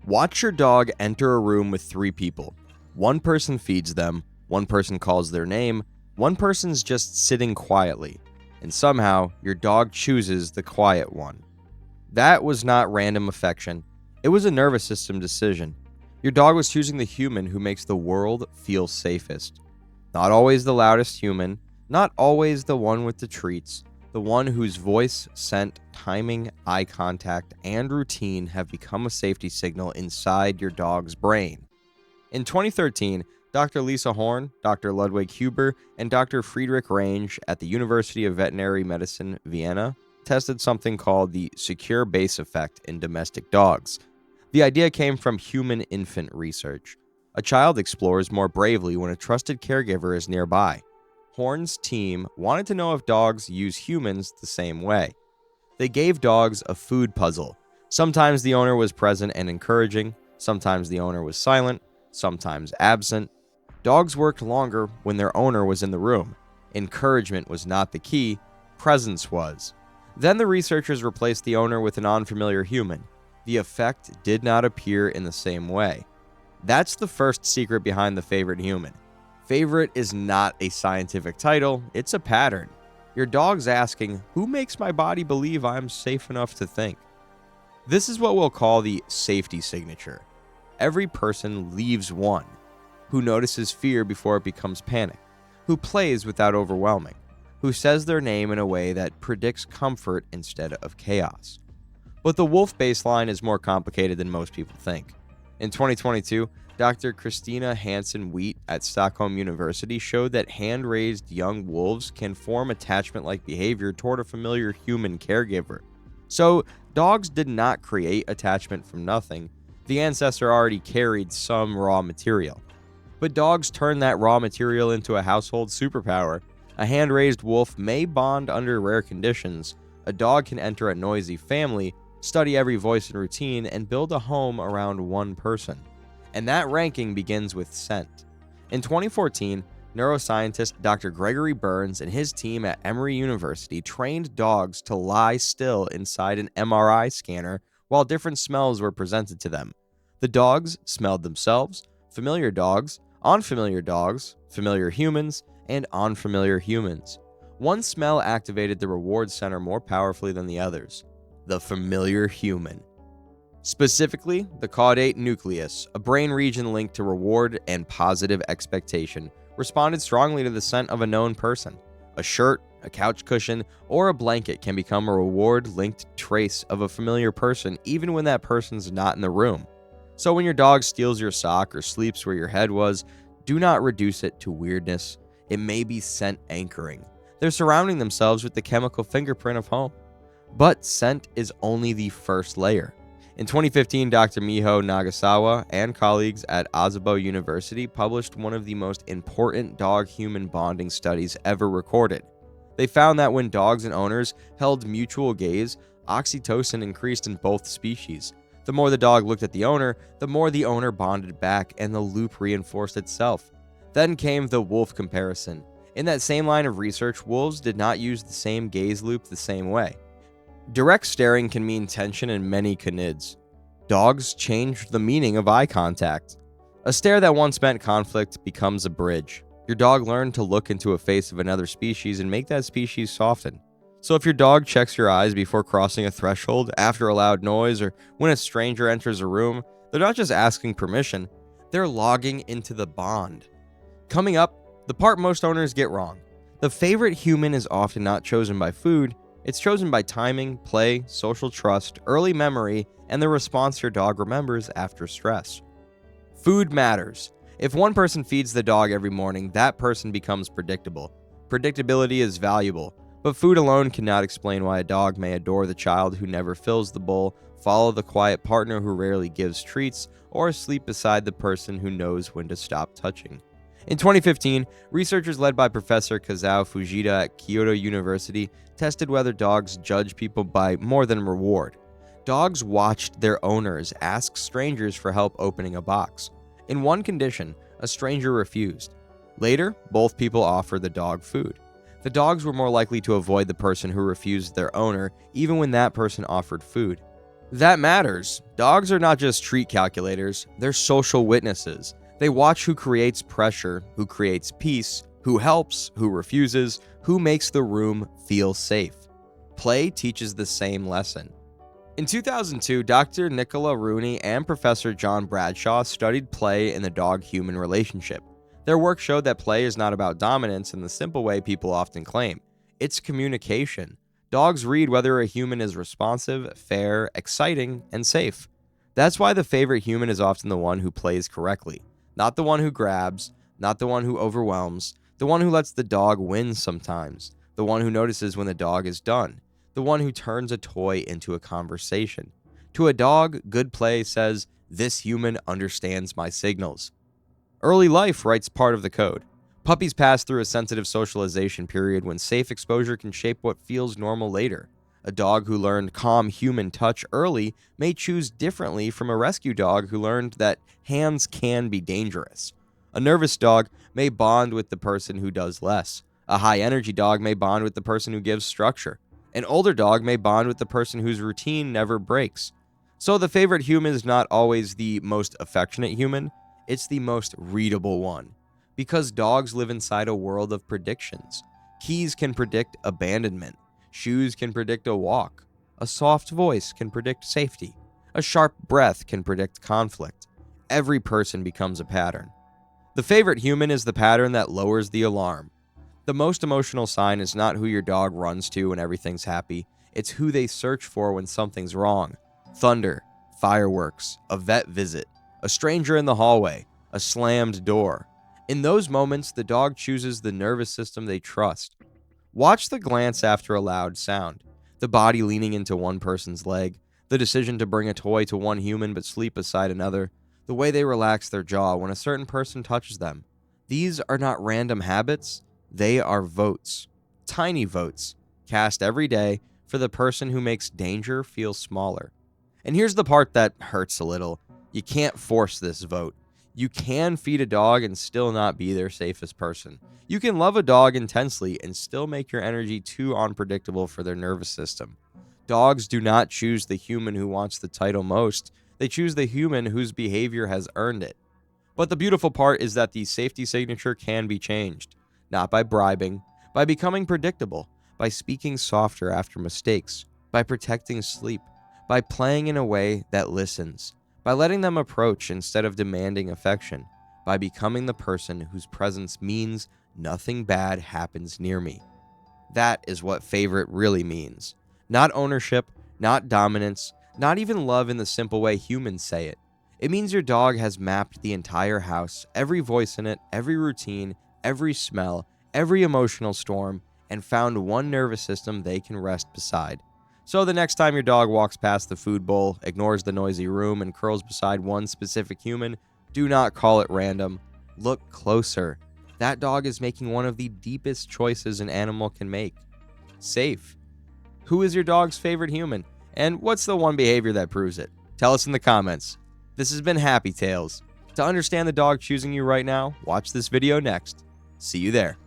Watch your dog enter a room with 3 people. One person feeds them, one person calls their name, one person's just sitting quietly, and somehow your dog chooses the quiet one. That was not random affection. It was a nervous system decision. Your dog was choosing the human who makes the world feel safest. Not always the loudest human, not always the one with the treats, the one whose voice, scent, timing, eye contact, and routine have become a safety signal inside your dog's brain. In 2013, Dr. Lisa Horn, Dr. Ludwig Huber, and Dr. Friedrich Range at the University of Veterinary Medicine, Vienna, tested something called the secure base effect in domestic dogs. The idea came from human infant research. A child explores more bravely when a trusted caregiver is nearby. Horn's team wanted to know if dogs use humans the same way. They gave dogs a food puzzle. Sometimes the owner was present and encouraging, sometimes the owner was silent, sometimes absent. Dogs worked longer when their owner was in the room. Encouragement was not the key, presence was. Then the researchers replaced the owner with an unfamiliar human. The effect did not appear in the same way. That's the first secret behind the favorite human. Favorite is not a scientific title, it's a pattern. Your dog's asking, who makes my body believe I'm safe enough to think? This is what we'll call the safety signature. Every person leaves one. Who notices fear before it becomes panic. Who plays without overwhelming. Who says their name in a way that predicts comfort instead of chaos. But the wolf baseline is more complicated than most people think. In 2022, Dr. Christina Hansen-Wheat at Stockholm University showed that hand-raised young wolves can form attachment-like behavior toward a familiar human caregiver. So, dogs did not create attachment from nothing. The ancestor already carried some raw material. But dogs turn that raw material into a household superpower. A hand-raised wolf may bond under rare conditions. A dog can enter a noisy family, study every voice and routine, and build a home around one person. And that ranking begins with scent. In 2014, neuroscientist Dr. Gregory Burns and his team at Emory University trained dogs to lie still inside an MRI scanner while different smells were presented to them. The dogs smelled themselves, familiar dogs, unfamiliar dogs, familiar humans, and unfamiliar humans. One smell activated the reward center more powerfully than the others. The familiar human. Specifically, the caudate nucleus, a brain region linked to reward and positive expectation, responded strongly to the scent of a known person. A shirt, a couch cushion, or a blanket can become a reward-linked trace of a familiar person even when that person's not in the room. So when your dog steals your sock or sleeps where your head was, do not reduce it to weirdness. It may be scent anchoring. They're surrounding themselves with the chemical fingerprint of home. But scent is only the first layer. In 2015, Dr. Miho Nagasawa and colleagues at Azubo University published one of the most important dog-human bonding studies ever recorded. They found that when dogs and owners held mutual gaze, oxytocin increased in both species. The more the dog looked at the owner, the more the owner bonded back, and the loop reinforced itself. Then came the wolf comparison. In that same line of research, wolves did not use the same gaze loop the same way. Direct staring can mean tension in many canids. Dogs changed the meaning of eye contact. A stare that once meant conflict becomes a bridge. Your dog learned to look into a face of another species and make that species soften. So if your dog checks your eyes before crossing a threshold, after a loud noise, or when a stranger enters a room, they're not just asking permission, they're logging into the bond. Coming up, the part most owners get wrong. The favorite human is often not chosen by food, it's chosen by timing, play, social trust, early memory, and the response your dog remembers after stress. Food matters. If one person feeds the dog every morning, that person becomes predictable. Predictability is valuable, but food alone cannot explain why a dog may adore the child who never fills the bowl, follow the quiet partner who rarely gives treats, or sleep beside the person who knows when to stop touching. In 2015, researchers led by Professor Kazuo Fujita at Kyoto University tested whether dogs judge people by more than reward. Dogs watched their owners ask strangers for help opening a box. In one condition, a stranger refused. Later, both people offered the dog food. The dogs were more likely to avoid the person who refused their owner, even when that person offered food. That matters. Dogs are not just treat calculators, they're social witnesses. They watch who creates pressure, who creates peace, who helps, who refuses, who makes the room feel safe. Play teaches the same lesson. In 2002, Dr. Nicola Rooney and Professor John Bradshaw studied play in the dog-human relationship. Their work showed that play is not about dominance in the simple way people often claim. It's communication. Dogs read whether a human is responsive, fair, exciting, and safe. That's why the favorite human is often the one who plays correctly. Not the one who grabs, not the one who overwhelms, the one who lets the dog win sometimes, the one who notices when the dog is done, the one who turns a toy into a conversation. To a dog, good play says, "This human understands my signals." Early life writes part of the code. Puppies pass through a sensitive socialization period when safe exposure can shape what feels normal later. A dog who learned calm human touch early may choose differently from a rescue dog who learned that hands can be dangerous. A nervous dog may bond with the person who does less. A high-energy dog may bond with the person who gives structure. An older dog may bond with the person whose routine never breaks. So the favorite human is not always the most affectionate human, it's the most readable one. Because dogs live inside a world of predictions. Keys can predict abandonment. Shoes can predict a walk. A soft voice can predict safety. A sharp breath can predict conflict. Every person becomes a pattern. The favorite human is the pattern that lowers the alarm. The most emotional sign is not who your dog runs to when everything's happy. It's who they search for when something's wrong. Thunder, fireworks, a vet visit, a stranger in the hallway, a slammed door. In those moments, the dog chooses the nervous system they trust. Watch the glance after a loud sound, the body leaning into one person's leg, the decision to bring a toy to one human but sleep beside another, the way they relax their jaw when a certain person touches them. These are not random habits, they are votes. Tiny votes, cast every day for the person who makes danger feel smaller. And here's the part that hurts a little. You can't force this vote. You can feed a dog and still not be their safest person. You can love a dog intensely and still make your energy too unpredictable for their nervous system. Dogs do not choose the human who wants the title most. They choose the human whose behavior has earned it. But the beautiful part is that the safety signature can be changed. Not by bribing, by becoming predictable, by speaking softer after mistakes, by protecting sleep, by playing in a way that listens, by letting them approach instead of demanding affection, by becoming the person whose presence means nothing bad happens near me. That is what favorite really means. Not ownership, not dominance, not even love in the simple way humans say it. It means your dog has mapped the entire house, every voice in it, every routine, every smell, every emotional storm, and found one nervous system they can rest beside. So the next time your dog walks past the food bowl, ignores the noisy room, and curls beside one specific human, do not call it random. Look closer. That dog is making one of the deepest choices an animal can make. Safe. Who is your dog's favorite human? And what's the one behavior that proves it? Tell us in the comments. This has been Happy Tales. To understand the dog choosing you right now, watch this video next. See you there.